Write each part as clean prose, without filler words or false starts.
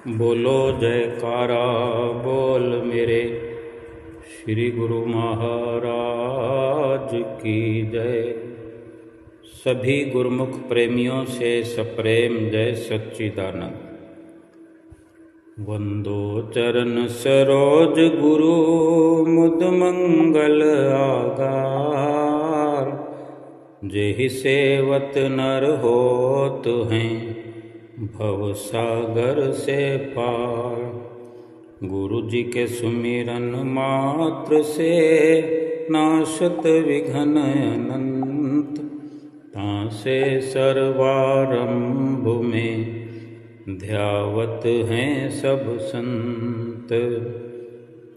बोलो जयकारा बोल मेरे श्री गुरु महाराज की जय। सभी गुरुमुख प्रेमियों से सप्रेम जय सच्चिदानंद। वंदो चरण सरोज गुरु मुद मंगल आगार। जेहि सेवत नर होत हैं भव सागर से पार। गुरु जी के सुमिरन मात्र से नाशत विघ्न अनंत। तासे सर्वारंभ में ध्यावत हैं सब संत।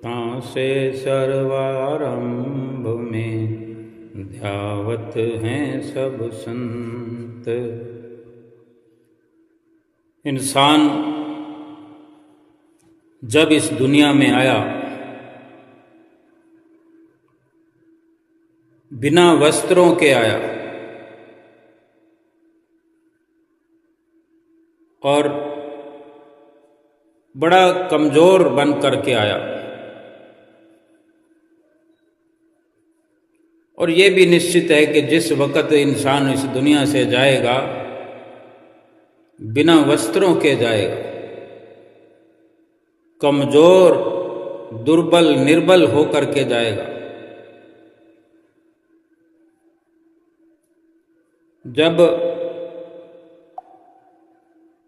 तासे सर्वारंभ में ध्यावत हैं सब संत। इंसान जब इस दुनिया में आया बिना वस्त्रों के आया और बड़ा कमजोर बन करके आया। और ये भी निश्चित है कि जिस वक़्त इंसान इस दुनिया से जाएगा बिना वस्त्रों के जाएगा, कमजोर दुर्बल निर्बल होकर के जाएगा। जब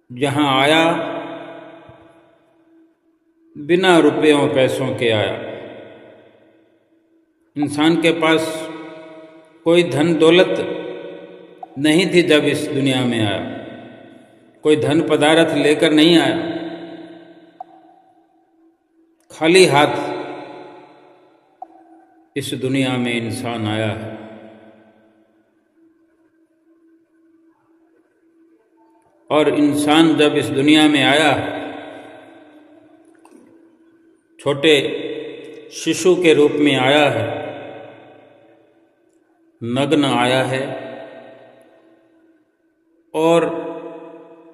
यहाँ आया बिना रुपयों पैसों के आया। इंसान के पास कोई धन दौलत नहीं थी जब इस दुनिया में आया। कोई धन पदार्थ लेकर नहीं आया, खाली हाथ इस दुनिया में इंसान आया है। और इंसान जब इस दुनिया में आया छोटे शिशु के रूप में आया है, नग्न आया है और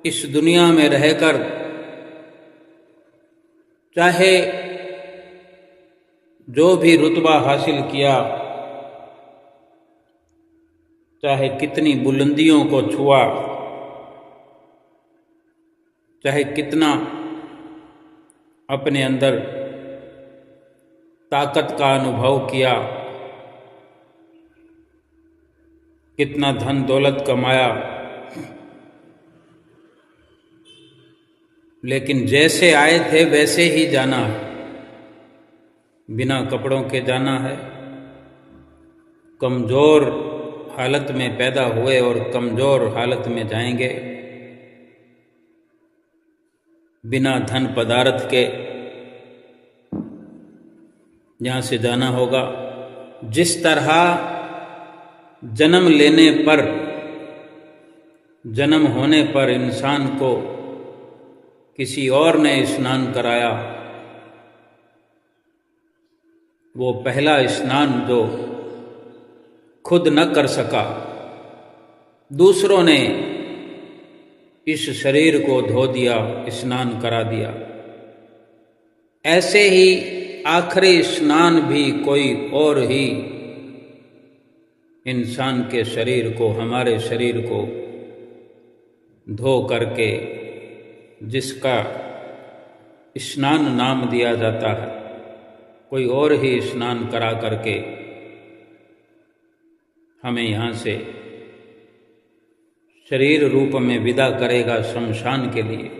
इस दुनिया में रहकर चाहे जो भी रुतबा हासिल किया, चाहे कितनी बुलंदियों को छुआ, चाहे कितना अपने अंदर ताकत का अनुभव किया, कितना धन दौलत कमाया, लेकिन जैसे आए थे वैसे ही जाना है। बिना कपड़ों के जाना है। कमज़ोर हालत में पैदा हुए और कमज़ोर हालत में जाएंगे। बिना धन पदार्थ के यहाँ से जाना होगा। जिस तरह जन्म लेने पर, जन्म होने पर इंसान को किसी और ने स्नान कराया, वो पहला स्नान जो खुद न कर सका, दूसरों ने इस शरीर को धो दिया, स्नान करा दिया। ऐसे ही आखिरी स्नान भी कोई और ही इंसान के शरीर को, हमारे शरीर को धो करके, जिसका स्नान नाम दिया जाता है, कोई और ही स्नान करा करके हमें यहाँ से शरीर रूप में विदा करेगा शमशान के लिए।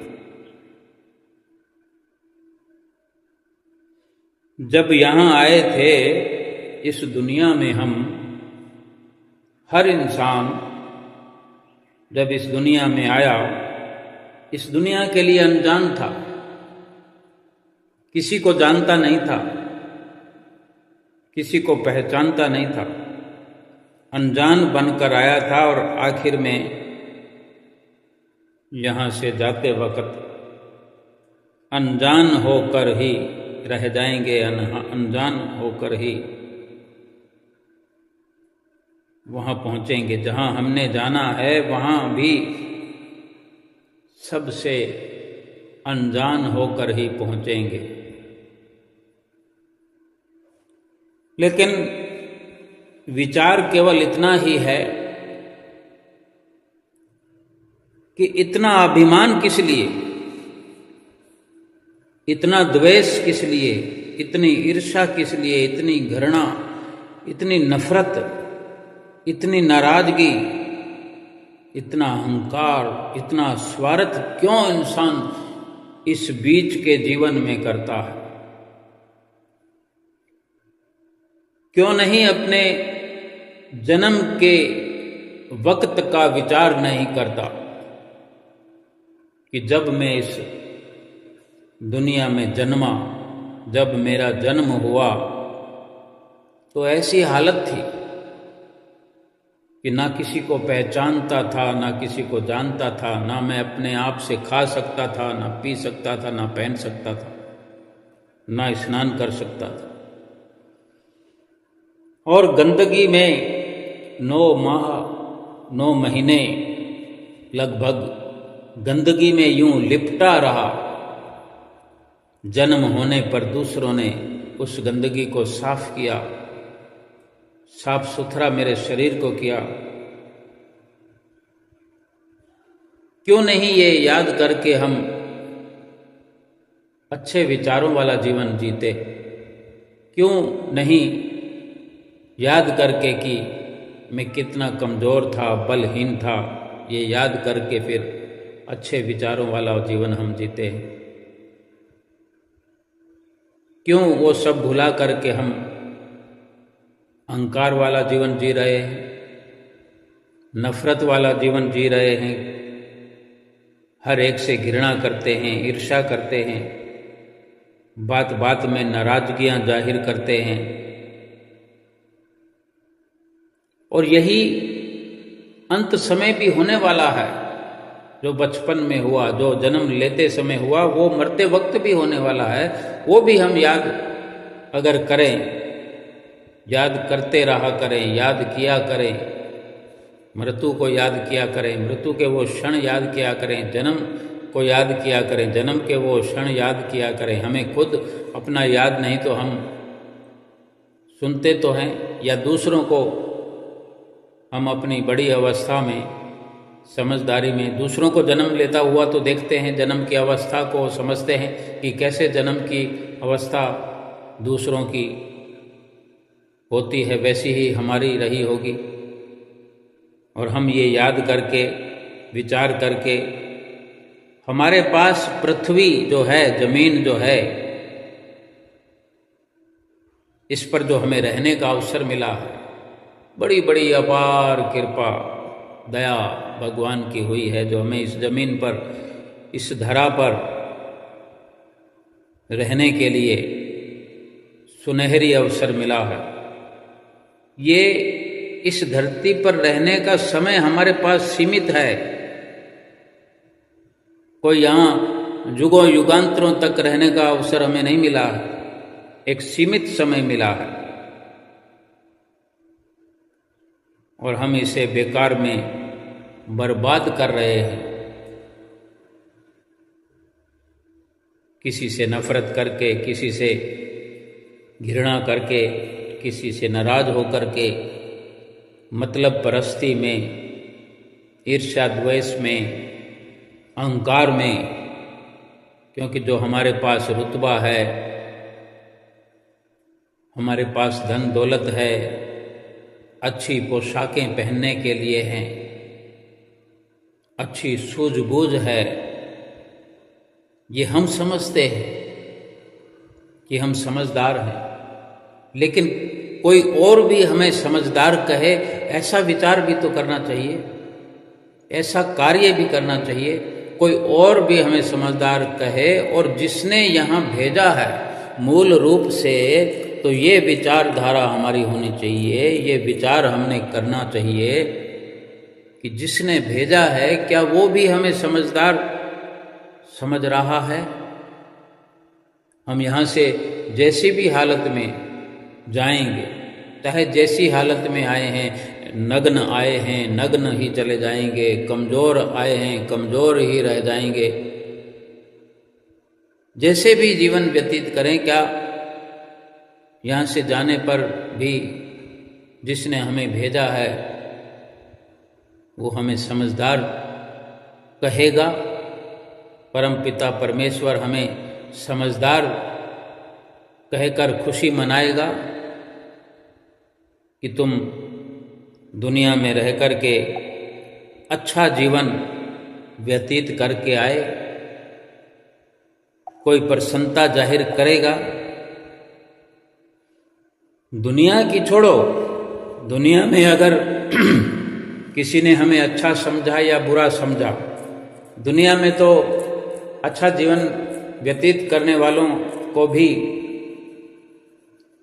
जब यहाँ आए थे इस दुनिया में, हम हर इंसान जब इस दुनिया में आया, इस दुनिया के लिए अनजान था, किसी को जानता नहीं था, किसी को पहचानता नहीं था, अनजान बनकर आया था। और आखिर में यहाँ से जाते वक्त अनजान होकर ही रह जाएंगे, अनजान होकर ही वहाँ पहुँचेंगे। जहाँ हमने जाना है वहाँ भी सबसे अनजान होकर ही पहुंचेंगे। लेकिन विचार केवल इतना ही है कि इतना अभिमान किस लिए, इतना द्वेष किस लिए, इतनी ईर्ष्या किस लिए, इतनी घृणा, इतनी नफरत, इतनी नाराजगी, इतना अहंकार, इतना स्वार्थ क्यों इंसान इस बीच के जीवन में करता है? क्यों नहीं अपने जन्म के वक्त का विचार नहीं करता कि जब मैं इस दुनिया में जन्मा, जब मेरा जन्म हुआ तो ऐसी हालत थी कि ना किसी को पहचानता था, ना किसी को जानता था, ना मैं अपने आप से खा सकता था, ना पी सकता था, ना पहन सकता था, ना स्नान कर सकता था। और गंदगी में 9 माह 9 महीने लगभग गंदगी में यूं लिपटा रहा। जन्म होने पर दूसरों ने उस गंदगी को साफ किया, साफ सुथरा मेरे शरीर को किया। क्यों नहीं ये याद करके हम अच्छे विचारों वाला जीवन जीते? क्यों नहीं याद करके कि मैं कितना कमज़ोर था, बलहीन था, ये याद करके फिर अच्छे विचारों वाला जीवन हम जीते हैं? क्यों वो सब भुला करके हम अहंकार वाला जीवन जी रहे हैं, नफरत वाला जीवन जी रहे हैं, हर एक से घृणा करते हैं, ईर्ष्या करते हैं, बात बात में नाराजगियां जाहिर करते हैं? और यही अंत समय भी होने वाला है। जो बचपन में हुआ, जो जन्म लेते समय हुआ, वो मरते वक्त भी होने वाला है। वो भी हम याद अगर करें, याद करते रहा करें, याद किया करें, मृत्यु को याद किया करें, मृत्यु के वो क्षण याद किया करें, जन्म को याद किया करें, जन्म के वो क्षण याद किया करें। हमें खुद अपना याद नहीं तो हम सुनते तो हैं, या दूसरों को हम अपनी बड़ी अवस्था में, समझदारी में दूसरों को जन्म लेता हुआ तो देखते हैं, जन्म की अवस्था को समझते हैं कि कैसे जन्म की अवस्था दूसरों की होती है, वैसी ही हमारी रही होगी। और हम ये याद करके, विचार करके, हमारे पास पृथ्वी जो है, जमीन जो है, इस पर जो हमें रहने का अवसर मिला है, बड़ी बड़ी अपार कृपा, दया भगवान की हुई है, जो हमें इस जमीन पर, इस धरा पर रहने के लिए सुनहरी अवसर मिला है। ये इस धरती पर रहने का समय हमारे पास सीमित है। कोई यहाँ युगों युगांतरों तक रहने का अवसर हमें नहीं मिला है, एक सीमित समय मिला है। और हम इसे बेकार में बर्बाद कर रहे हैं, किसी से नफरत करके, किसी से घृणा करके, किसी से नाराज होकर के, मतलब परस्ती में, ईर्ष्या द्वेष में, अहंकार में। क्योंकि जो हमारे पास रुतबा है, हमारे पास धन दौलत है, अच्छी पोशाकें पहनने के लिए हैं, अच्छी सूझबूझ है, ये हम समझते हैं कि हम समझदार हैं। लेकिन कोई और भी हमें समझदार कहे, ऐसा विचार भी तो करना चाहिए, ऐसा कार्य भी करना चाहिए। कोई और भी हमें समझदार कहे, और जिसने यहाँ भेजा है मूल रूप से, तो ये विचारधारा हमारी होनी चाहिए, ये विचार हमने करना चाहिए कि जिसने भेजा है, क्या वो भी हमें समझदार समझ रहा है? हम यहाँ से जैसी भी हालत में जाएंगे, चाहे जैसी हालत में आए हैं, नग्न आए हैं, नग्न ही चले जाएंगे, कमज़ोर आए हैं, कमज़ोर ही रह जाएंगे। जैसे भी जीवन व्यतीत करें, क्या यहाँ से जाने पर भी जिसने हमें भेजा है वो हमें समझदार कहेगा? परमपिता परमेश्वर हमें समझदार कहकर खुशी मनाएगा कि तुम दुनिया में रह कर के अच्छा जीवन व्यतीत करके आए? कोई प्रसन्नता जाहिर करेगा? दुनिया की छोड़ो, दुनिया में अगर किसी ने हमें अच्छा समझा या बुरा समझा, दुनिया में तो अच्छा जीवन व्यतीत करने वालों को भी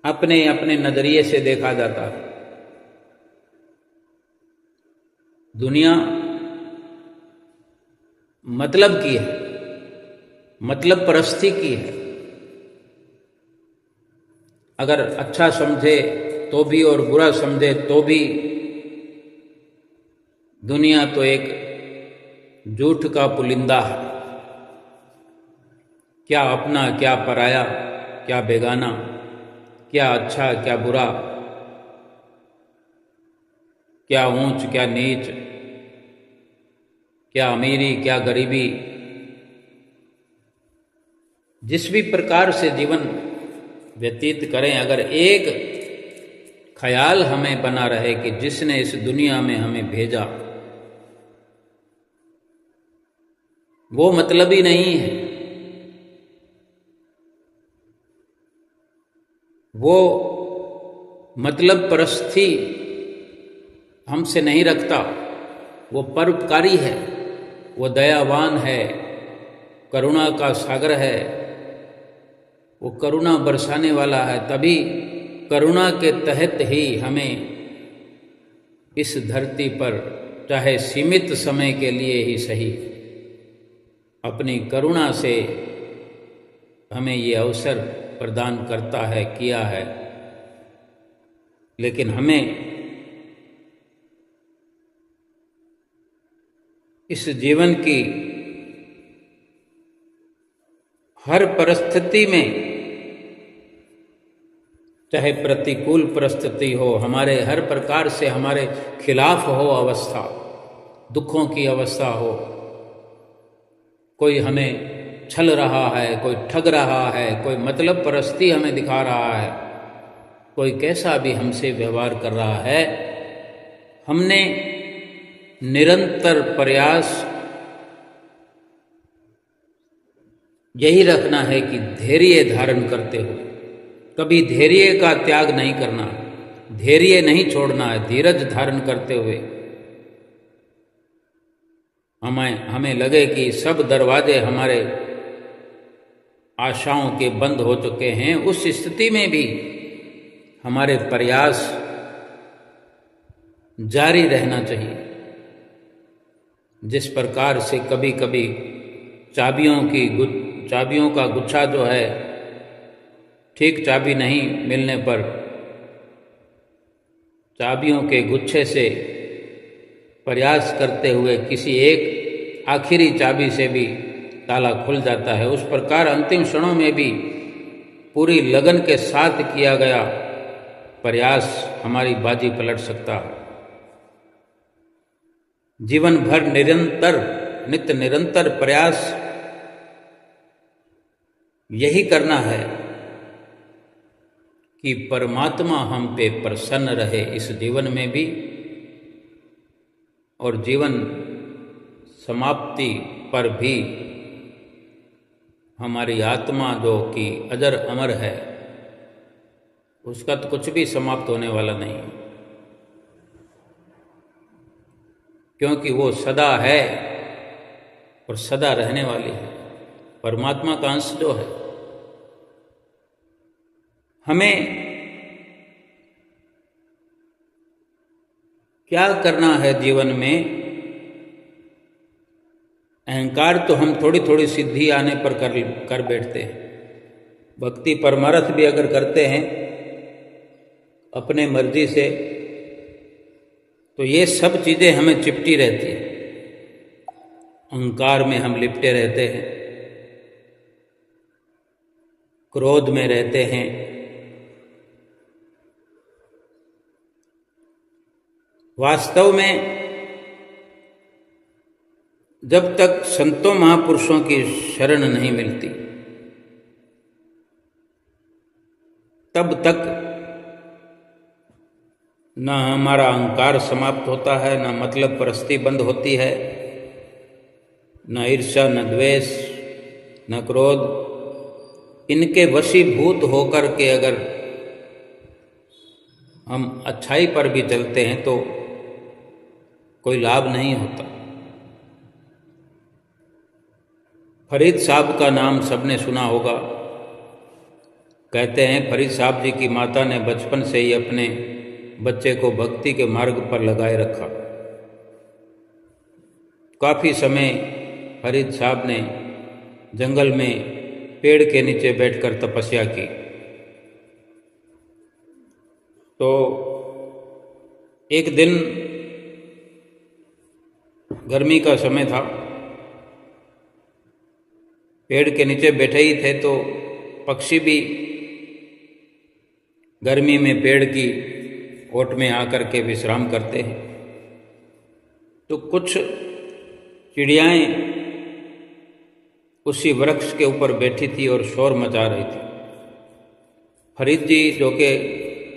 अपने अपने नजरिए से देखा जाता है। दुनिया मतलब की है, मतलब परस्ती की है। अगर अच्छा समझे तो भी और बुरा समझे तो भी दुनिया तो एक झूठ का पुलिंदा है। क्या अपना, क्या पराया, क्या बेगाना, क्या अच्छा, क्या बुरा, क्या ऊंच, क्या नीच, क्या अमीरी, क्या गरीबी। जिस भी प्रकार से जीवन व्यतीत करें, अगर एक ख्याल हमें बना रहे कि जिसने इस दुनिया में हमें भेजा वो मतलबी नहीं है, वो मतलब परस्ती हमसे नहीं रखता, वो परोपकारी है, वो दयावान है, करुणा का सागर है, वो करुणा बरसाने वाला है। तभी करुणा के तहत ही हमें इस धरती पर, चाहे सीमित समय के लिए ही सही, अपनी करुणा से हमें ये अवसर प्रदान करता है, किया है। लेकिन हमें इस जीवन की हर परिस्थिति में, चाहे प्रतिकूल परिस्थिति हो, हमारे हर प्रकार से हमारे खिलाफ हो अवस्था, दुखों की अवस्था हो, कोई हमें छल रहा है, कोई ठग रहा है, कोई मतलब परस्ती हमें दिखा रहा है, कोई कैसा भी हमसे व्यवहार कर रहा है, हमने निरंतर प्रयास यही रखना है कि धैर्य धारण करते हुए, कभी धैर्य का त्याग नहीं करना, धैर्य नहीं छोड़ना है, धीरज धारण करते हुए हमें लगे कि सब दरवाजे हमारे आशाओं के बंद हो चुके हैं, उस स्थिति में भी हमारे प्रयास जारी रहना चाहिए। जिस प्रकार से कभी कभी चाबियों का गुच्छा जो है, ठीक चाबी नहीं मिलने पर चाबियों के गुच्छे से प्रयास करते हुए किसी एक आखिरी चाबी से भी ताला खुल जाता है, उस प्रकार अंतिम क्षणों में भी पूरी लगन के साथ किया गया प्रयास हमारी बाजी पलट सकता है। जीवन भर नित्य निरंतर प्रयास यही करना है कि परमात्मा हम पे प्रसन्न रहे इस जीवन में भी, और जीवन समाप्ति पर भी हमारी आत्मा जो कि अजर अमर है, उसका तो कुछ भी समाप्त होने वाला नहीं, क्योंकि वो सदा है और सदा रहने वाली है, परमात्मा का अंश जो है। हमें क्या करना है जीवन में? अहंकार तो हम थोड़ी थोड़ी सिद्धि आने पर कर बैठते हैं। भक्ति परमार्थ भी अगर करते हैं अपने मर्जी से, तो ये सब चीज़ें हमें चिपटी रहती हैं, अहंकार में हम लिपटे रहते हैं। क्रोध में रहते हैं। वास्तव में जब तक संतों महापुरुषों की शरण नहीं मिलती तब तक न हमारा अहंकार समाप्त होता है, न मतलब परस्ती बंद होती है, न ईर्ष्या, न द्वेष, न क्रोध। इनके वशीभूत होकर के अगर हम अच्छाई पर भी चलते हैं तो कोई लाभ नहीं होता। फरीद साहब का नाम सबने सुना होगा। कहते हैं फरीद साहब जी की माता ने बचपन से ही अपने बच्चे को भक्ति के मार्ग पर लगाए रखा। काफ़ी समय फरीद साहब ने जंगल में पेड़ के नीचे बैठकर तपस्या की। तो एक दिन गर्मी का समय था, पेड़ के नीचे बैठे ही थे तो पक्षी भी गर्मी में पेड़ की ओट में आकर के विश्राम करते हैं। तो कुछ चिड़ियाएँ उसी वृक्ष के ऊपर बैठी थी और शोर मचा रही थी। फरीद जी जो कि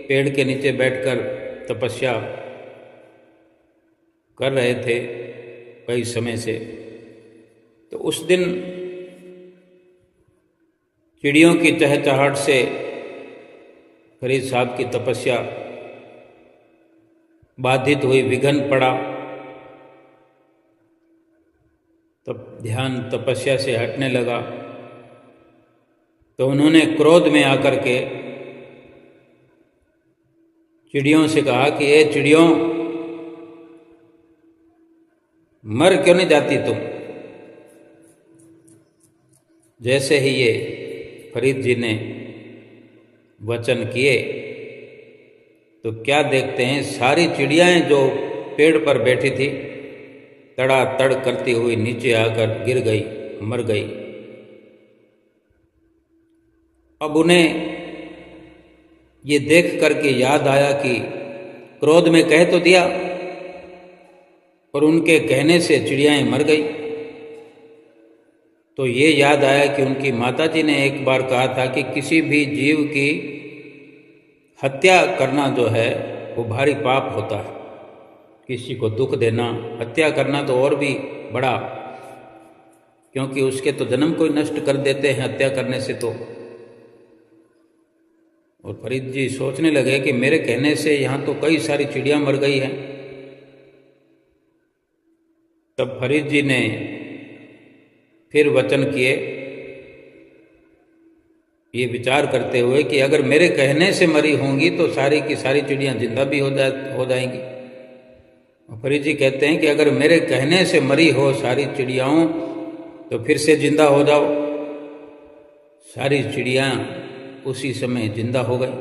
पेड़ के नीचे बैठकर तपस्या कर रहे थे कई समय से, तो उस दिन चिड़ियों की चहचहाहट से फरीद साहब की तपस्या बाधित हुई, विघ्न पड़ा। तब ध्यान तपस्या से हटने लगा। तो उन्होंने क्रोध में आकर के चिड़ियों से कहा कि ये चिड़ियों, मर क्यों नहीं जाती तुम? जैसे ही ये फरीद जी ने वचन किए तो क्या देखते हैं, सारी चिड़ियाएं जो पेड़ पर बैठी थी तड़ातड़ करती हुई नीचे आकर गिर गई, मर गई। अब उन्हें ये देख करके याद आया कि क्रोध में कह तो दिया और उनके कहने से चिड़ियाएं मर गई। तो ये याद आया कि उनकी माताजी ने एक बार कहा था कि किसी भी जीव की हत्या करना जो है वो भारी पाप होता है। किसी को दुख देना, हत्या करना तो और भी बड़ा, क्योंकि उसके तो जन्म को ही नष्ट कर देते हैं हत्या करने से। तो और फरीद जी सोचने लगे कि मेरे कहने से यहाँ तो कई सारी चिड़िया मर गई हैं। तब फरीद जी ने फिर वचन किए, ये विचार करते हुए कि अगर मेरे कहने से मरी होंगी तो सारी की सारी चिड़ियाँ जिंदा भी हो जाएंगी। फरीद जी कहते हैं कि अगर मेरे कहने से मरी हो सारी चिड़ियाओं तो फिर से जिंदा हो जाओ। सारी चिड़ियाँ उसी समय जिंदा हो गई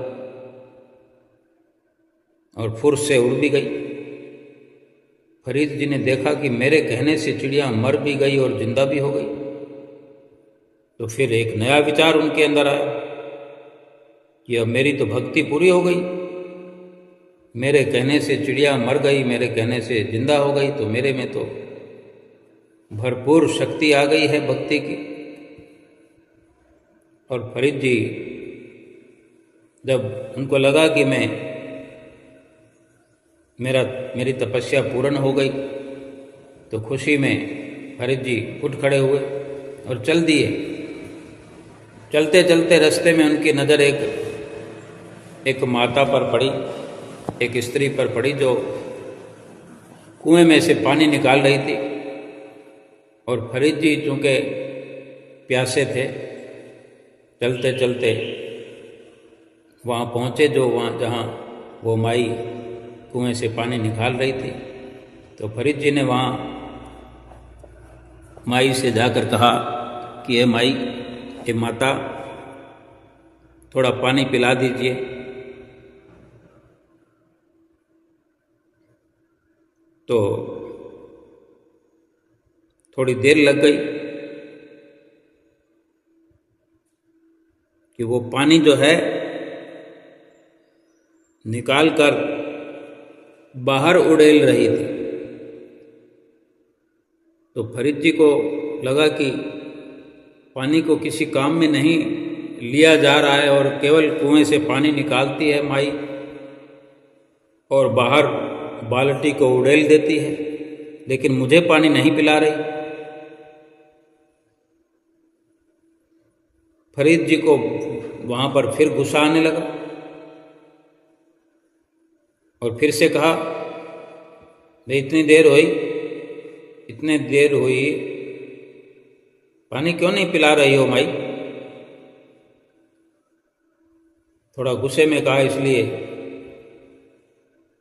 और फुर्स से उड़ भी गई। फरीद जी ने देखा कि मेरे कहने से चिड़िया मर भी गई और जिंदा भी हो गई। तो फिर एक नया विचार उनके अंदर आया कि अब मेरी तो भक्ति पूरी हो गई। मेरे कहने से चिड़िया मर गई, मेरे कहने से जिंदा हो गई, तो मेरे में तो भरपूर शक्ति आ गई है भक्ति की। और फरीद जी जब उनको लगा कि मेरी तपस्या पूर्ण हो गई तो खुशी में फरीद जी उठ खड़े हुए और चल दिए। चलते चलते रास्ते में उनकी नज़र एक माता पर पड़ी, एक स्त्री पर पड़ी जो कुएं में से पानी निकाल रही थी। और फरीद जी चूँकि प्यासे थे, चलते चलते वहाँ पहुँचे जहाँ वो माई कुएं से पानी निकाल रही थी। तो फरीद जी ने वहाँ माई से जाकर कहा कि ये माई, ये माता, थोड़ा पानी पिला दीजिए। तो थोड़ी देर लग गई। कि वो पानी जो है निकाल कर बाहर उड़ेल रही थी। तो फरीद जी को लगा कि पानी को किसी काम में नहीं लिया जा रहा है और केवल कुएं से पानी निकालती है माई और बाहर बाल्टी को उड़ेल देती है, लेकिन मुझे पानी नहीं पिला रही। फरीद जी को वहाँ पर फिर गुस्सा आने लगा और फिर से कहा, भाई इतनी देर हुई, पानी क्यों नहीं पिला रही हो माई? थोड़ा गुस्से में कहा। इसलिए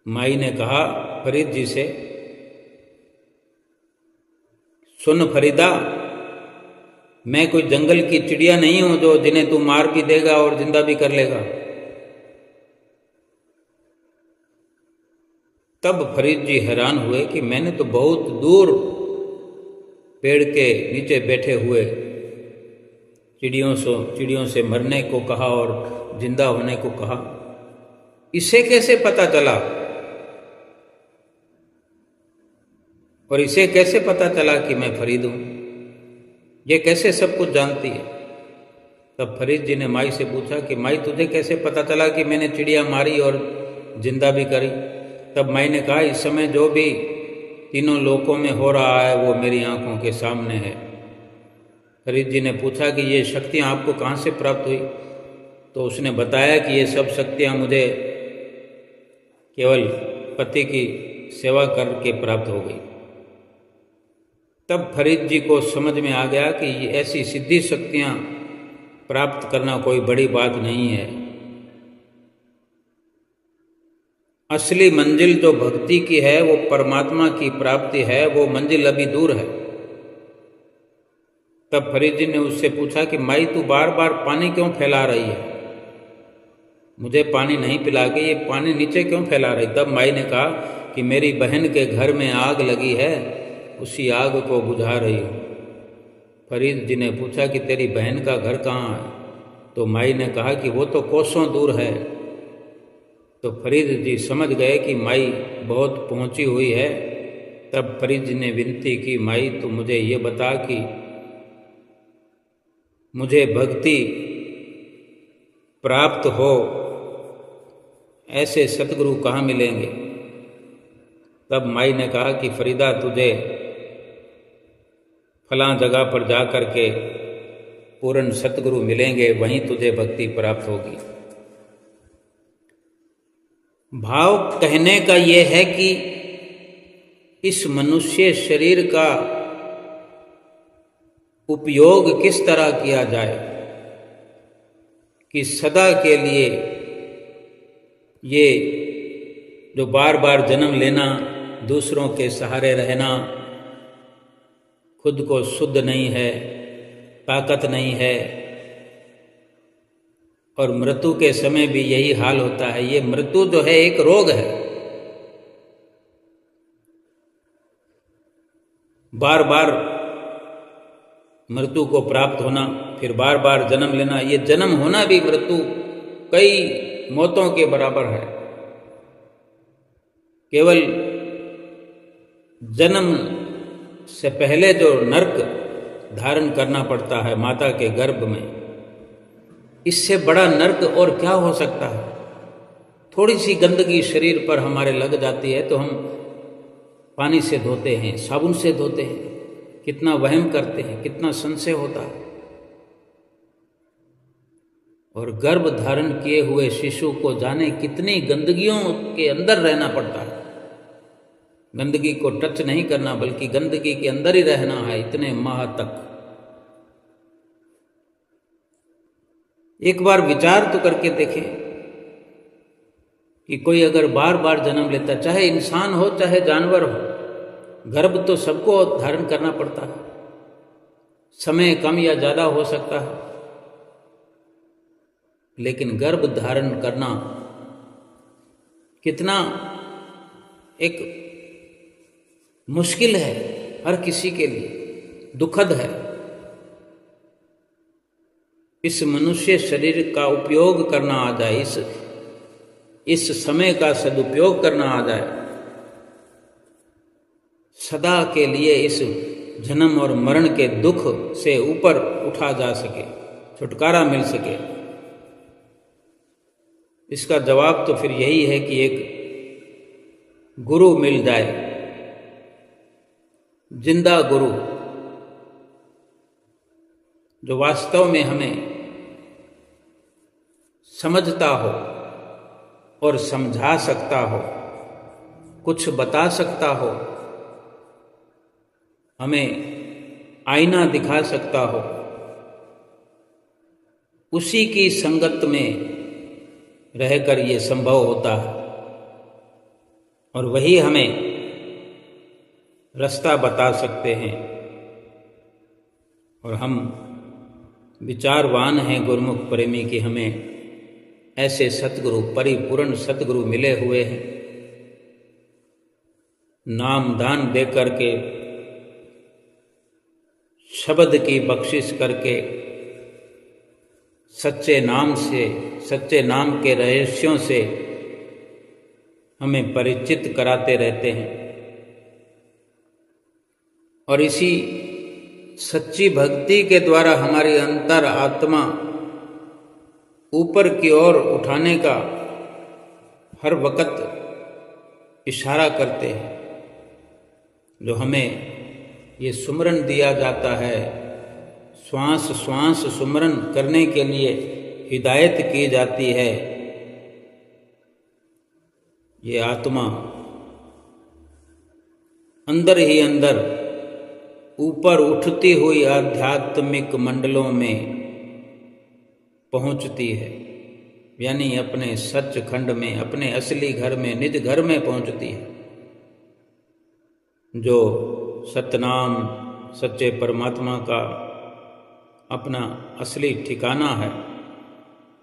माई ने कहा फरीद जी से, सुन फरीदा, मैं कोई जंगल की चिड़िया नहीं हूं जो जिन्हें तू मार भी देगा और जिंदा भी कर लेगा। तब फरीद जी हैरान हुए कि मैंने तो बहुत दूर पेड़ के नीचे बैठे हुए चिड़ियों से मरने को कहा और जिंदा होने को कहा, इसे कैसे पता चला? और इसे कैसे पता चला कि मैं फरीद हूं? ये कैसे सब कुछ जानती है? तब फरीद जी ने माई से पूछा कि माई तुझे कैसे पता चला कि मैंने चिड़िया मारी और जिंदा भी करी? तब माई ने कहा, इस समय जो भी तीनों लोकों में हो रहा है वो मेरी आंखों के सामने है। फरीद जी ने पूछा कि ये शक्तियाँ आपको कहाँ से प्राप्त हुई? तो उसने बताया कि ये सब शक्तियाँ मुझे केवल पति की सेवा करके प्राप्त हो गई। तब फरीद जी को समझ में आ गया कि ये ऐसी सिद्धि शक्तियाँ प्राप्त करना कोई बड़ी बात नहीं है। असली मंजिल जो भक्ति की है, वो परमात्मा की प्राप्ति है, वो मंजिल अभी दूर है। तब फरीद जी ने उससे पूछा कि माई तू बार बार पानी क्यों फैला रही है? मुझे पानी नहीं पिला के ये पानी नीचे क्यों फैला रही? तब माई ने कहा कि मेरी बहन के घर में आग लगी है, उसी आग को बुझा रही हूँ। फरीद जी ने पूछा कि तेरी बहन का घर कहाँ है? तो माई ने कहा कि वो तो कोसों दूर है। तो फरीद जी समझ गए कि माई बहुत पहुँची हुई है। तब फरीद जी ने विनती की, माई तो मुझे ये बता कि मुझे भक्ति प्राप्त हो ऐसे सतगुरु कहाँ मिलेंगे? तब माई ने कहा कि फरीदा तुझे फलां जगह पर जा कर के पूर्ण सतगुरु मिलेंगे, वहीं तुझे भक्ति प्राप्त होगी। भाव कहने का ये है कि इस मनुष्य शरीर का उपयोग किस तरह किया जाए कि सदा के लिए ये जो बार बार जन्म लेना, दूसरों के सहारे रहना, खुद को शुद्ध नहीं है, ताकत नहीं है, और मृत्यु के समय भी यही हाल होता है। ये मृत्यु जो है एक रोग है। बार बार मृत्यु को प्राप्त होना, फिर बार बार जन्म लेना, ये जन्म होना भी मृत्यु कई मौतों के बराबर है। केवल जन्म से पहले जो नरक धारण करना पड़ता है माता के गर्भ में, इससे बड़ा नरक और क्या हो सकता है? थोड़ी सी गंदगी शरीर पर हमारे लग जाती है तो हम पानी से धोते हैं, साबुन से धोते हैं, कितना वहम करते हैं, कितना संशय होता है। और गर्भ धारण किए हुए शिशु को जाने कितनी गंदगियों के अंदर रहना पड़ता है। गंदगी को टच नहीं करना, बल्कि गंदगी के अंदर ही रहना है इतने माह तक। एक बार विचार तो करके देखें कि कोई अगर बार बार जन्म लेता, चाहे इंसान हो चाहे जानवर हो, गर्भ तो सबको धारण करना पड़ता है। समय कम या ज़्यादा हो सकता है, लेकिन गर्भ धारण करना कितना एक मुश्किल है, हर किसी के लिए दुखद है। इस मनुष्य शरीर का उपयोग करना आ जाए, इस समय का सदुपयोग करना आ जाए, सदा के लिए इस जन्म और मरण के दुख से ऊपर उठा जा सके, छुटकारा मिल सके। इसका जवाब तो फिर यही है कि एक गुरु मिल जाए, जिंदा गुरु, जो वास्तव में हमें समझता हो और समझा सकता हो, कुछ बता सकता हो, हमें आईना दिखा सकता हो। उसी की संगत में रहकर ये संभव होता है और वही हमें रास्ता बता सकते हैं। और हम विचारवान हैं गुरुमुख प्रेमी कि हमें ऐसे सतगुरु, परिपूर्ण सतगुरु मिले हुए हैं। नाम दान दे करके, शब्द की बख्शिश करके, सच्चे नाम से, सच्चे नाम के रहस्यों से हमें परिचित कराते रहते हैं। और इसी सच्ची भक्ति के द्वारा हमारी अंतर आत्मा ऊपर की ओर उठाने का हर वक्त इशारा करते हैं। जो हमें ये सुमरन दिया जाता है, श्वास श्वास सुमरन करने के लिए हिदायत की जाती है, ये आत्मा अंदर ही अंदर ऊपर उठती हुई आध्यात्मिक मंडलों में पहुंचती है, यानी अपने सचखंड में, अपने असली घर में, निज घर में पहुंचती है। जो सतनाम, सच्चे परमात्मा का अपना असली ठिकाना है,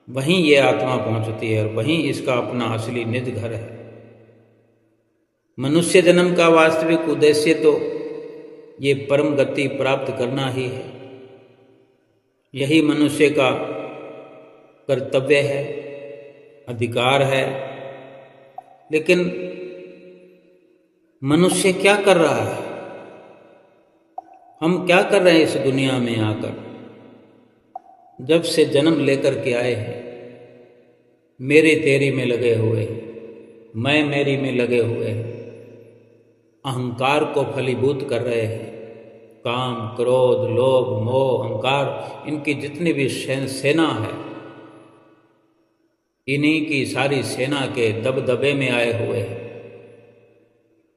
वहीं ये आत्मा पहुंचती है और वहीं इसका अपना असली निज घर है। मनुष्य जन्म का वास्तविक उद्देश्य तो ये परम गति प्राप्त करना ही है। यही मनुष्य का कर्तव्य है, अधिकार है। लेकिन मनुष्य क्या कर रहा है? हम क्या कर रहे हैं इस दुनिया में आकर? जब से जन्म लेकर के आए हैं, मेरे तेरी में लगे हुए हैं, मैं मेरी में लगे हुए हैं, अहंकार को फलीभूत कर रहे हैं। काम, क्रोध, लोभ, मोह, अहंकार, इनकी जितनी भी सेना है, इन्हीं की सारी सेना के दबदबे में आए हुए हैं,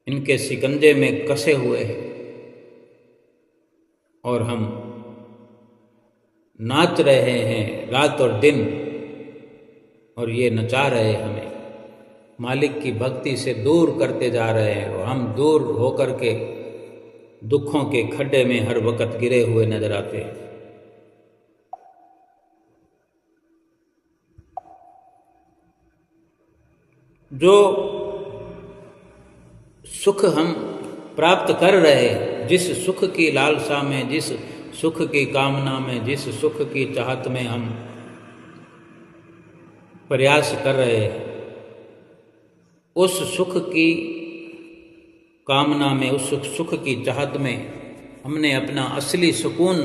इनके शिकंजे में कसे हुए हैं। और हम नाच रहे हैं रात और दिन, और ये नचा रहे हमें, मालिक की भक्ति से दूर करते जा रहे हैं। और हम दूर होकर के दुखों के खड्डे में हर वक्त गिरे हुए नजर आते हैं। जो सुख हम प्राप्त कर रहे हैं, जिस सुख की लालसा में, जिस सुख की कामना में, जिस सुख की चाहत में हम प्रयास कर रहे हैं, उस सुख की कामना में, उस सुख की चाहत में हमने अपना असली सुकून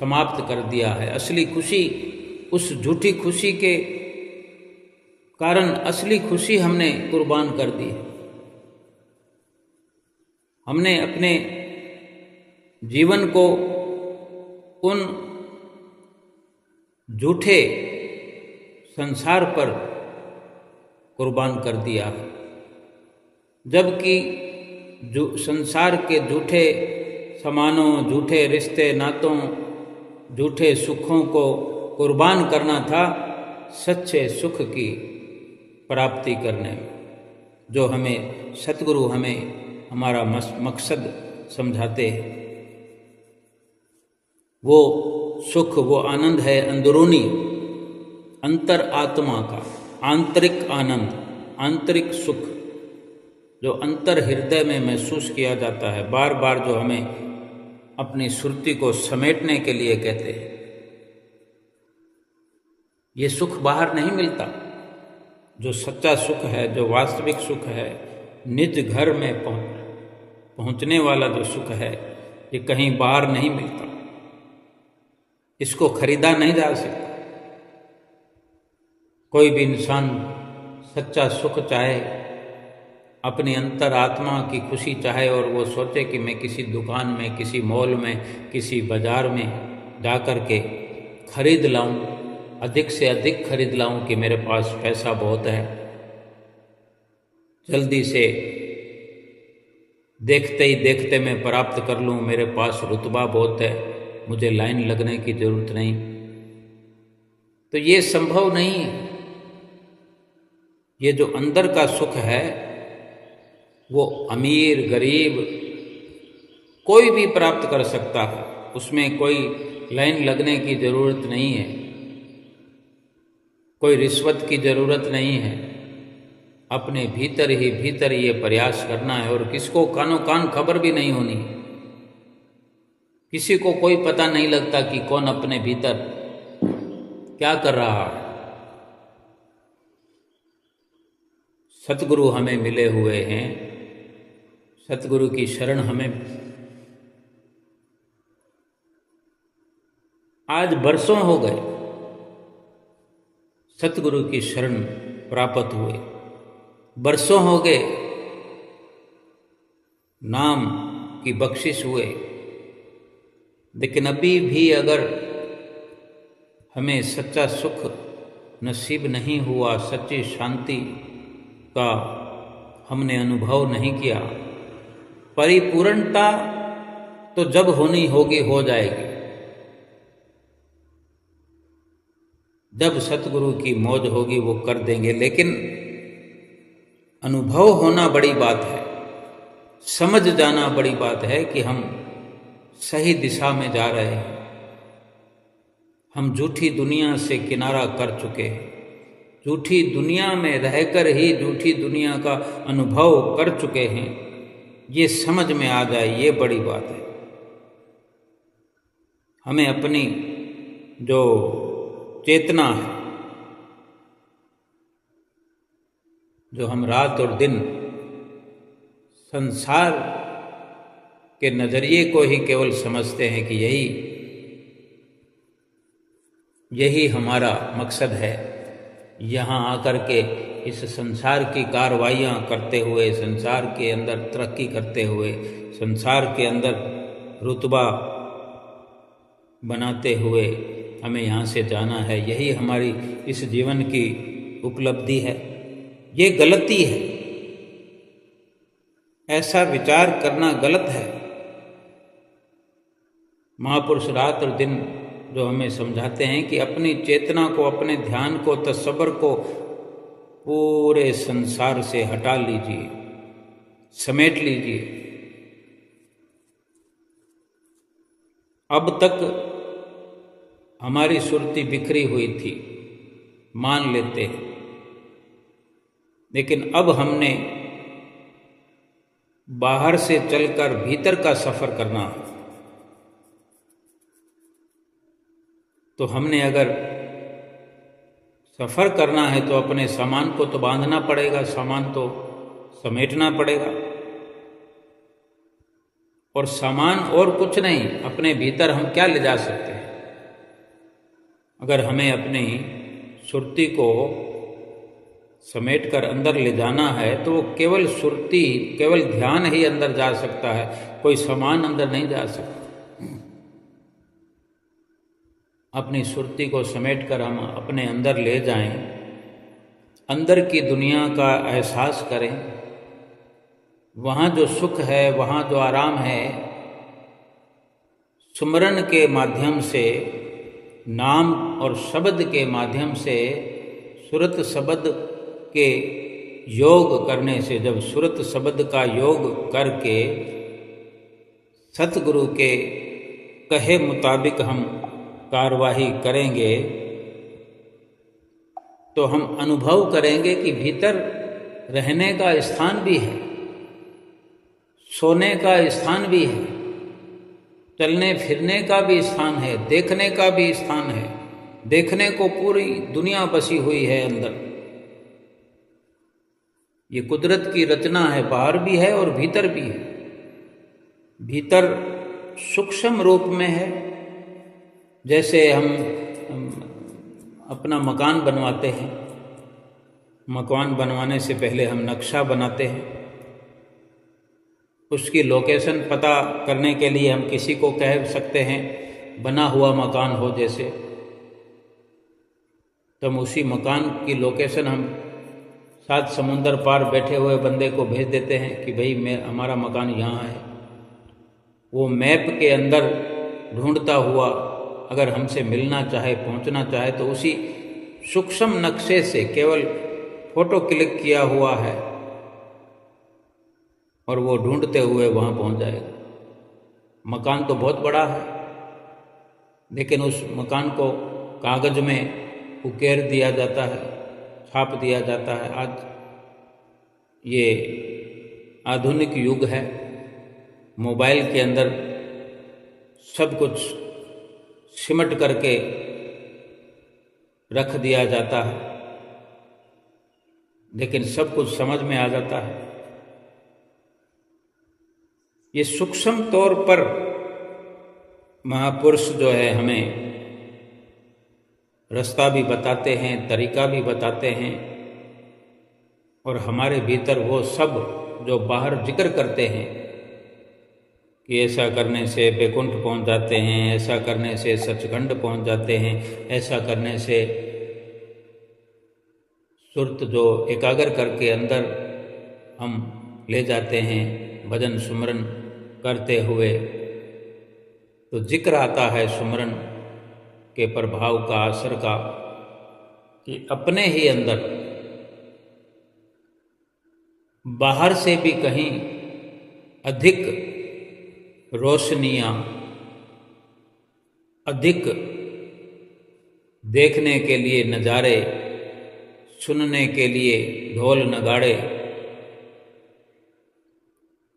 समाप्त कर दिया है। असली खुशी, उस झूठी खुशी के कारण असली खुशी हमने कुर्बान कर दी है। हमने अपने जीवन को उन झूठे संसार पर कुर्बान कर दिया है, जबकि जो संसार के झूठे सामानों, झूठे रिश्ते नातों, झूठे सुखों को कुर्बान करना था सच्चे सुख की प्राप्ति करने में। जो हमें सतगुरु हमें हमारा मकसद समझाते हैं, वो सुख, वो आनंद है अंदरूनी, अंतर आत्मा का आंतरिक आनंद, आंतरिक सुख, जो अंतर हृदय में महसूस किया जाता है। बार बार जो हमें अपनी सुरती को समेटने के लिए कहते हैं, ये सुख बाहर नहीं मिलता। जो सच्चा सुख है, जो वास्तविक सुख है, निज घर में पहुंचने वाला जो सुख है, ये कहीं बाहर नहीं मिलता। इसको खरीदा नहीं जा सकता। कोई भी इंसान सच्चा सुख चाहे, अपनी अंतर आत्मा की खुशी चाहे, और वो सोचे कि मैं किसी दुकान में, किसी मॉल में, किसी बाजार में जा कर के खरीद लाऊं, अधिक से अधिक खरीद लाऊं कि मेरे पास पैसा बहुत है, जल्दी से देखते ही देखते मैं प्राप्त कर लूं, मेरे पास रुतबा बहुत है, मुझे लाइन लगने की जरूरत नहीं, तो ये संभव नहीं है। ये जो अंदर का सुख है वो अमीर गरीब कोई भी प्राप्त कर सकता है, उसमें कोई लाइन लगने की जरूरत नहीं है, कोई रिश्वत की जरूरत नहीं है। अपने भीतर ही भीतर ये प्रयास करना है, और किसको कानो कान खबर भी नहीं होनी। किसी को कोई पता नहीं लगता कि कौन अपने भीतर क्या कर रहा है। सतगुरु हमें मिले हुए हैं, सतगुरु की शरण हमें आज बरसों हो गए सतगुरु की शरण प्राप्त हुए, बरसों हो गए नाम की बख्शिश हुए, लेकिन अभी भी अगर हमें सच्चा सुख नसीब नहीं हुआ, सच्ची शांति का हमने अनुभव नहीं किया, परिपूर्णता तो जब होनी होगी हो जाएगी। जब सतगुरु की मौज होगी वो कर देंगे, लेकिन अनुभव होना बड़ी बात है, समझ जाना बड़ी बात है कि हम सही दिशा में जा रहे हैं। हम झूठी दुनिया से किनारा कर चुके हैं, झूठी दुनिया में रहकर ही झूठी दुनिया का अनुभव कर चुके हैं। ये समझ में आ जाए, ये बड़ी बात है। हमें अपनी जो चेतना है, जो हम रात और दिन संसार के नजरिए को ही केवल समझते हैं कि यही हमारा मकसद है, यहाँ आकर के इस संसार की कार्रवाइयाँ करते हुए, संसार के अंदर तरक्की करते हुए, संसार के अंदर रुतबा बनाते हुए हमें यहाँ से जाना है, यही हमारी इस जीवन की उपलब्धि है। ये गलती है, ऐसा विचार करना गलत है। महापुरुष रात और दिन जो हमें समझाते हैं कि अपनी चेतना को, अपने ध्यान को, तसव्वुर को पूरे संसार से हटा लीजिए, समेट लीजिए। अब तक हमारी सुरती बिखरी हुई थी, मान लेते हैं, लेकिन अब हमने बाहर से चलकर भीतर का सफर करना है। तो हमने अगर सफर करना है तो अपने सामान को तो बांधना पड़ेगा, सामान तो समेटना पड़ेगा। और सामान और कुछ नहीं, अपने भीतर हम क्या ले जा सकते हैं? अगर हमें अपनी सुरती को समेट कर अंदर ले जाना है तो वो केवल सुरती, केवल ध्यान ही अंदर जा सकता है, कोई सामान अंदर नहीं जा सकता। अपनी सुरती को समेट कर हम अपने अंदर ले जाएं, अंदर की दुनिया का एहसास करें। वहाँ जो सुख है, वहाँ जो आराम है, सुमरन के माध्यम से, नाम और शब्द के माध्यम से, सुरत शब्द के योग करने से, जब सुरत शब्द का योग करके सतगुरु के कहे मुताबिक हम कार्यवाही करेंगे तो हम अनुभव करेंगे कि भीतर रहने का स्थान भी है, सोने का स्थान भी है, चलने फिरने का भी स्थान है, देखने का भी स्थान है, देखने को पूरी दुनिया बसी हुई है अंदर। ये कुदरत की रचना है, बाहर भी है और भीतर भी है। भीतर सूक्ष्म रूप में है, जैसे हम अपना मकान बनवाते हैं। मकान बनवाने से पहले हम नक्शा बनाते हैं। उसकी लोकेशन पता करने के लिए हम किसी को कह सकते हैं बना हुआ मकान हो जैसे, तो हम उसी मकान की लोकेशन हम 7 समुंदर पार बैठे हुए बंदे को भेज देते हैं कि भाई हमारा मकान यहाँ है। वो मैप के अंदर ढूंढता हुआ अगर हमसे मिलना चाहे, पहुँचना चाहे, तो उसी सूक्ष्म नक्शे से केवल फोटो क्लिक किया हुआ है और वो ढूंढते हुए वहाँ पहुँच जाएगा। मकान तो बहुत बड़ा है, लेकिन उस मकान को कागज़ में उकेर दिया जाता है, छाप दिया जाता है। आज ये आधुनिक युग है, मोबाइल के अंदर सब कुछ सिमट करके रख दिया जाता है, लेकिन सब कुछ समझ में आ जाता है। ये सूक्ष्म तौर पर महापुरुष जो है हमें रास्ता भी बताते हैं, तरीका भी बताते हैं, और हमारे भीतर वो सब जो बाहर जिक्र करते हैं कि ऐसा करने से बैकुंठ पहुंच जाते हैं, ऐसा करने से सचखंड पहुंच जाते हैं, ऐसा करने से सुरत जो एकाग्र करके अंदर हम ले जाते हैं भजन सुमरन करते हुए, तो जिक्र आता है सुमरन के प्रभाव का, असर का, कि अपने ही अंदर बाहर से भी कहीं अधिक रोशनियाँ, अधिक देखने के लिए नज़ारे, सुनने के लिए ढोल नगाड़े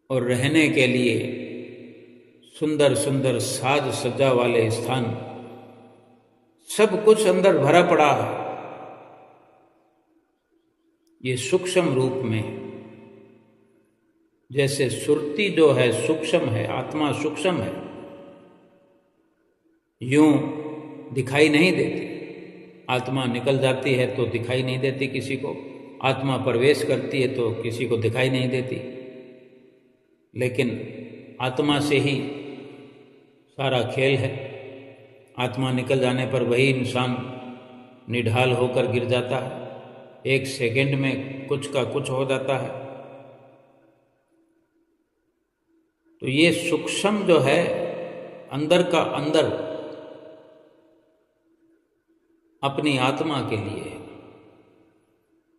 और रहने के लिए सुंदर सुंदर साज सज्जा वाले स्थान, सब कुछ अंदर भरा पड़ा है। ये सूक्ष्म रूप में, जैसे सुरती जो है सूक्ष्म है, आत्मा सूक्ष्म है, यूं दिखाई नहीं देती। आत्मा निकल जाती है तो दिखाई नहीं देती किसी को, आत्मा प्रवेश करती है तो किसी को दिखाई नहीं देती, लेकिन आत्मा से ही सारा खेल है। आत्मा निकल जाने पर वही इंसान निढाल होकर गिर जाता है, 1 सेकंड में कुछ का कुछ हो जाता है। तो ये सूक्ष्म जो है अंदर का अंदर अपनी आत्मा के लिए,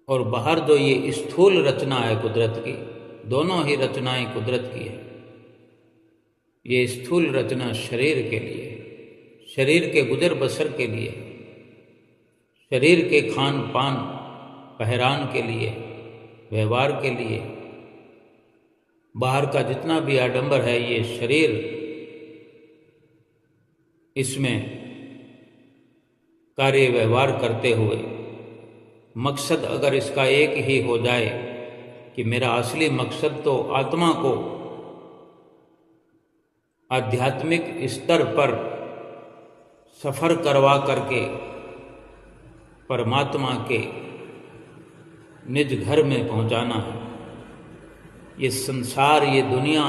और बाहर जो ये स्थूल रचना है कुदरत की, दोनों ही रचनाएं कुदरत की है। ये स्थूल रचना शरीर के लिए, शरीर के गुजर बसर के लिए, शरीर के खान पान पहरान के लिए, व्यवहार के लिए, बाहर का जितना भी आडंबर है ये शरीर, इसमें कार्य व्यवहार करते हुए मकसद अगर इसका एक ही हो जाए कि मेरा असली मकसद तो आत्मा को आध्यात्मिक स्तर पर सफ़र करवा करके परमात्मा के निज घर में पहुंचाना है। ये संसार, ये दुनिया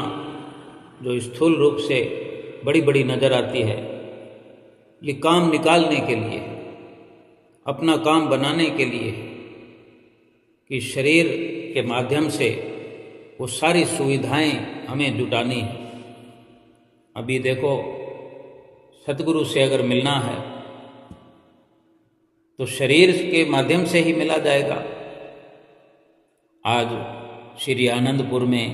जो स्थूल रूप से बड़ी बड़ी नज़र आती है, ये काम निकालने के लिए, अपना काम बनाने के लिए, कि शरीर के माध्यम से वो सारी सुविधाएं हमें जुटानी है। अभी देखो, सतगुरु से अगर मिलना है तो शरीर के माध्यम से ही मिला जाएगा। आज श्री आनंदपुर में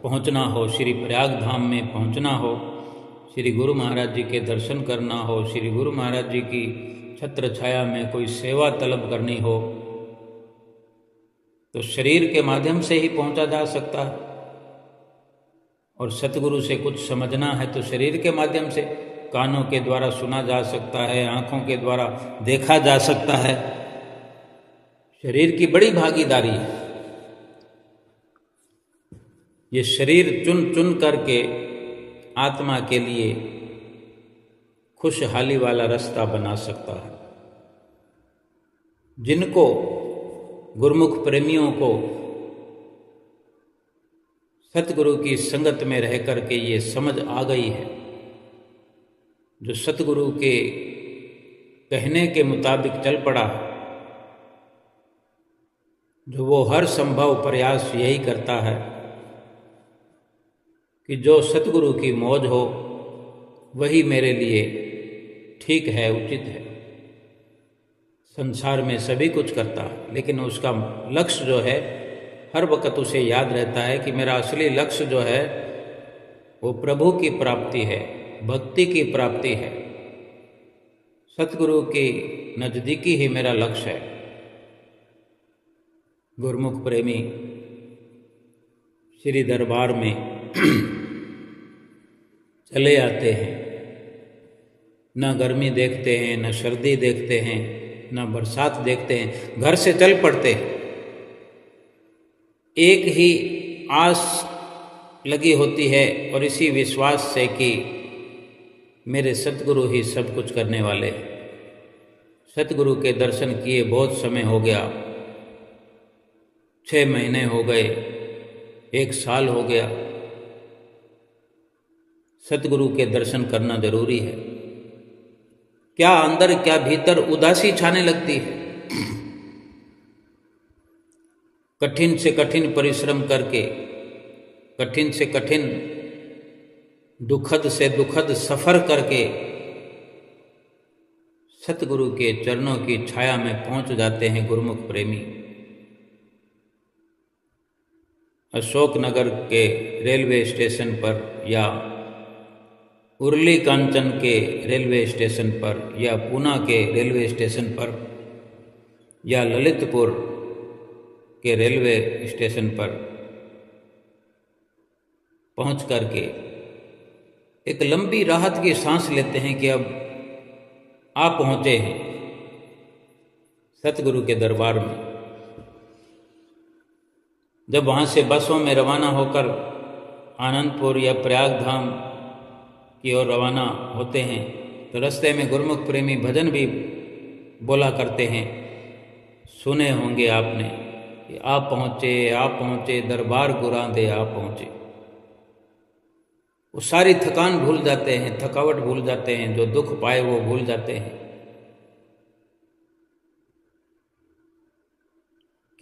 पहुंचना हो, श्री प्रयाग धाम में पहुंचना हो, श्री गुरु महाराज जी के दर्शन करना हो, श्री गुरु महाराज जी की छत्र छाया में कोई सेवा तलब करनी हो, तो शरीर के माध्यम से ही पहुंचा जा सकता है। और सतगुरु से कुछ समझना है तो शरीर के माध्यम से, कानों के द्वारा सुना जा सकता है, आँखों के द्वारा देखा जा सकता है। शरीर की बड़ी भागीदारी है। ये शरीर चुन चुन करके आत्मा के लिए खुशहाली वाला रास्ता बना सकता है। जिनको गुरुमुख प्रेमियों को सतगुरु की संगत में रह करके ये समझ आ गई है, जो सतगुरु के कहने के मुताबिक चल पड़ा, जो वो हर संभव प्रयास यही करता है कि जो सतगुरु की मौज हो वही मेरे लिए ठीक है, उचित है। संसार में सभी कुछ करता है, लेकिन उसका लक्ष्य जो है हर वक्त उसे याद रहता है कि मेरा असली लक्ष्य जो है वो प्रभु की प्राप्ति है, भक्ति की प्राप्ति है, सतगुरु की नज़दीकी ही मेरा लक्ष्य है। गुरुमुख प्रेमी श्री दरबार में चले आते हैं, न गर्मी देखते हैं, न सर्दी देखते हैं, न बरसात देखते हैं, घर से चल पड़ते हैं। एक ही आस लगी होती है और इसी विश्वास से कि मेरे सतगुरु ही सब कुछ करने वाले। सतगुरु के दर्शन किए बहुत समय हो गया, 6 महीने हो गए, 1 साल हो गया। सतगुरु के दर्शन करना जरूरी है। क्या अंदर क्या भीतर उदासी छाने लगती है। कठिन से कठिन परिश्रम करके, कठिन से कठिन दुखद से दुखद सफर करके सतगुरु के चरणों की छाया में पहुंच जाते हैं गुरुमुख प्रेमी। अशोकनगर के रेलवे स्टेशन पर या उरली कांचन के रेलवे स्टेशन पर या पूना के रेलवे स्टेशन पर या ललितपुर के रेलवे स्टेशन पर पहुंच करके एक लंबी राहत की सांस लेते हैं कि अब आप पहुंचे हैं सतगुरु के दरबार में। जब वहाँ से बसों में रवाना होकर आनंदपुर या प्रयागधाम की ओर रवाना होते हैं तो रास्ते में गुरुमुख प्रेमी भजन भी बोला करते हैं। सुने होंगे आपने कि आप पहुँचे दरबार गुरां दे आप पहुँचे। वो सारी थकान भूल जाते हैं, थकावट भूल जाते हैं, जो दुख पाए वो भूल जाते हैं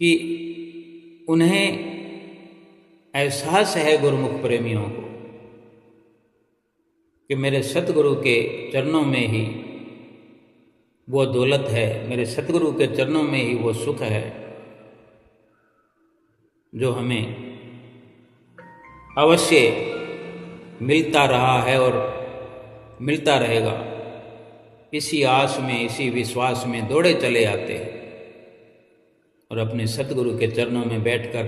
कि उन्हें एहसास है गुरुमुख प्रेमियों को कि मेरे सतगुरु के चरणों में ही वो दौलत है, मेरे सतगुरु के चरणों में ही वो सुख है जो हमें अवश्य मिलता रहा है और मिलता रहेगा। इसी आस में, इसी विश्वास में दौड़े चले आते हैं और अपने सतगुरु के चरणों में बैठकर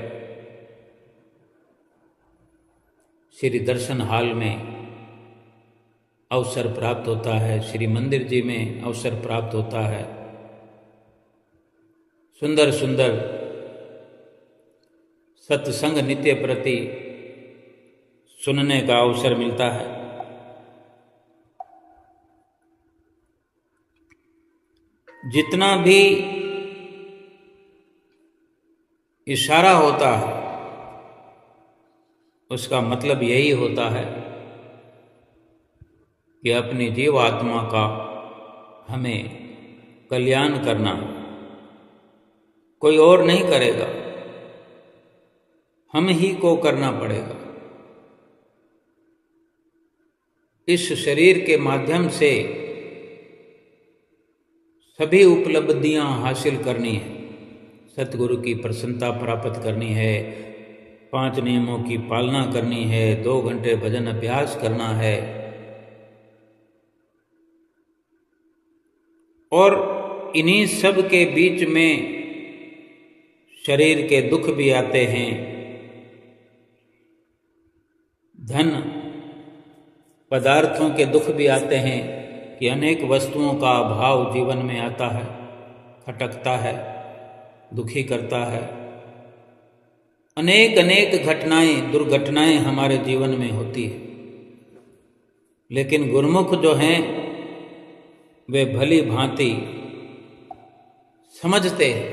श्री दर्शन हाल में अवसर प्राप्त होता है, श्री मंदिर जी में अवसर प्राप्त होता है। सुंदर सुंदर सत्संग नित्य प्रति सुनने का अवसर मिलता है। जितना भी इशारा होता है उसका मतलब यही होता है कि अपनी जीव आत्मा का हमें कल्याण करना, कोई और नहीं करेगा, हम ही को करना पड़ेगा। इस शरीर के माध्यम से सभी उपलब्धियां हासिल करनी है, सतगुरु की प्रसन्नता प्राप्त करनी है, 5 नियमों की पालना करनी है, 2 घंटे भजन अभ्यास करना है और इन्हीं सब के बीच में शरीर के दुख भी आते हैं, धन पदार्थों के दुख भी आते हैं कि अनेक वस्तुओं का अभाव जीवन में आता है, खटकता है, दुखी करता है। अनेक अनेक घटनाएं, दुर्घटनाएं हमारे जीवन में होती है। लेकिन गुरुमुख जो हैं वे भली भांति समझते हैं,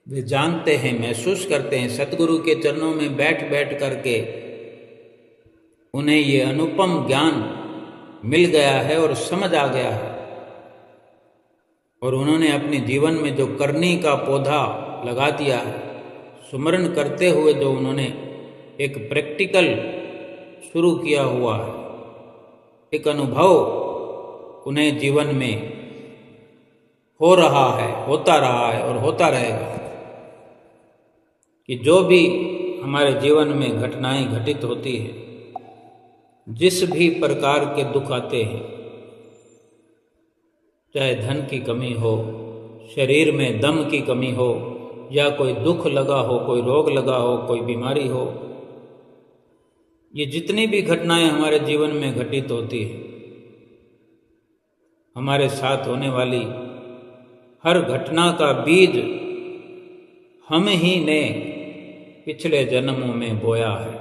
वे जानते हैं, महसूस करते हैं। सतगुरु के चरणों में बैठ बैठ करके उन्हें ये अनुपम ज्ञान मिल गया है और समझ आ गया है, और उन्होंने अपने जीवन में जो करनी का पौधा लगा दिया है, सुमरण करते हुए जो उन्होंने एक प्रैक्टिकल शुरू किया हुआ है, एक अनुभव उन्हें जीवन में हो रहा है, होता रहा है और होता रहेगा कि जो भी हमारे जीवन में घटनाएं घटित होती हैं, जिस भी प्रकार के दुख आते हैं, चाहे धन की कमी हो, शरीर में दम की कमी हो, या कोई दुख लगा हो, कोई रोग लगा हो, कोई बीमारी हो, ये जितनी भी घटनाएं हमारे जीवन में घटित होती हैं, हमारे साथ होने वाली हर घटना का बीज हम ही ने पिछले जन्मों में बोया है,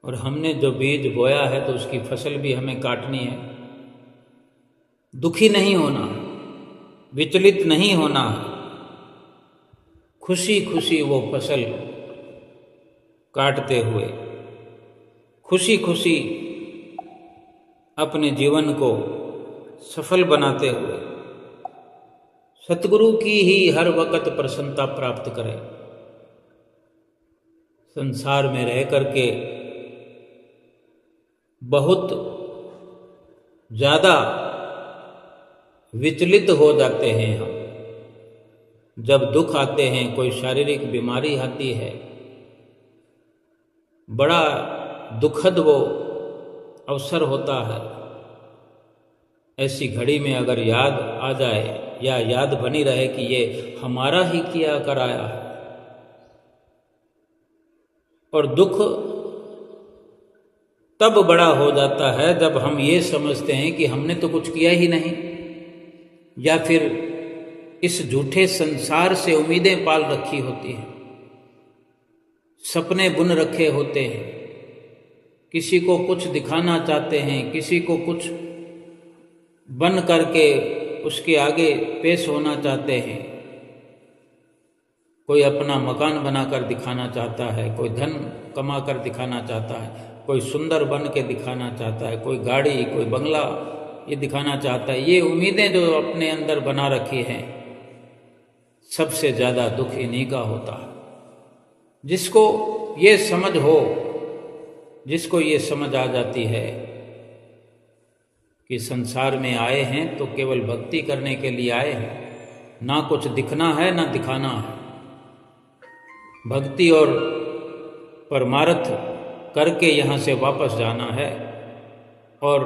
और हमने जो बीज बोया है तो उसकी फसल भी हमें काटनी है। दुखी नहीं होना, विचलित नहीं होना, खुशी खुशी वो फसल काटते हुए खुशी खुशी अपने जीवन को सफल बनाते हुए सतगुरु की ही हर वक्त प्रसन्नता प्राप्त करें। संसार में रह करके बहुत ज़्यादा विचलित हो जाते हैं हम। जब दुख आते हैं, कोई शारीरिक बीमारी आती है, बड़ा दुखद वो अवसर होता है। ऐसी घड़ी में अगर याद आ जाए या याद बनी रहे कि ये हमारा ही किया कराया है, और दुख तब बड़ा हो जाता है जब हम ये समझते हैं कि हमने तो कुछ किया ही नहीं, या फिर इस झूठे संसार से उम्मीदें पाल रखी होती हैं, सपने बुन रखे होते हैं, किसी को कुछ दिखाना चाहते हैं, किसी को कुछ बन करके उसके आगे पेश होना चाहते हैं। कोई अपना मकान बनाकर दिखाना चाहता है, कोई धन कमा कर दिखाना चाहता है, कोई सुंदर बन के दिखाना चाहता है, कोई गाड़ी, कोई बंगला ये दिखाना चाहता है। ये उम्मीदें जो अपने अंदर बना रखी हैं, सबसे ज़्यादा दुख इन्हीं का होता है। जिसको ये समझ हो, जिसको ये समझ आ जाती है कि संसार में आए हैं तो केवल भक्ति करने के लिए आए हैं, ना कुछ दिखना है ना दिखाना है, भक्ति और परमार्थ करके यहाँ से वापस जाना है, और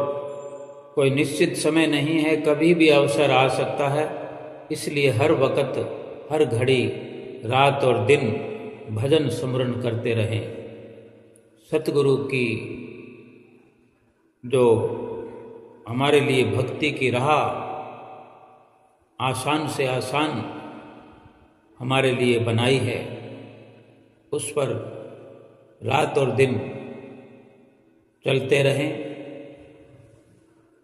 कोई निश्चित समय नहीं है, कभी भी अवसर आ सकता है। इसलिए हर वक्त, हर घड़ी, रात और दिन भजन स्मरण करते रहें। सतगुरु की जो हमारे लिए भक्ति की राह आसान से आसान हमारे लिए बनाई है, उस पर रात और दिन चलते रहें,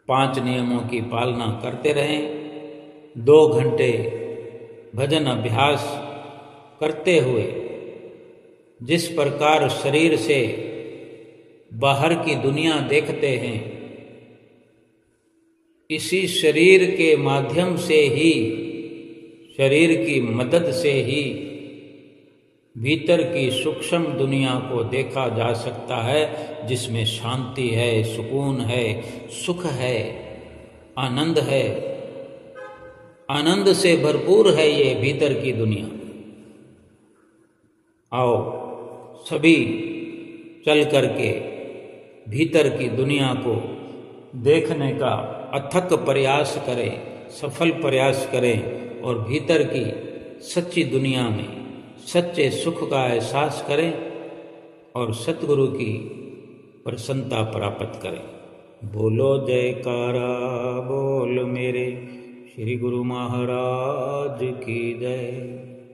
5 नियमों की पालना करते रहें, 2 घंटे भजन अभ्यास करते हुए जिस प्रकार शरीर से बाहर की दुनिया देखते हैं, इसी शरीर के माध्यम से ही, शरीर की मदद से ही भीतर की सूक्ष्म दुनिया को देखा जा सकता है, जिसमें शांति है, सुकून है, सुख है, आनंद है। आनंद से भरपूर है ये भीतर की दुनिया। आओ सभी चल करके भीतर की दुनिया को देखने का अथक प्रयास करें, सफल प्रयास करें, और भीतर की सच्ची दुनिया में सच्चे सुख का एहसास करें, और सतगुरु की प्रसन्नता प्राप्त करें। बोलो जयकारा बोल मेरे श्री गुरु महाराज की जय।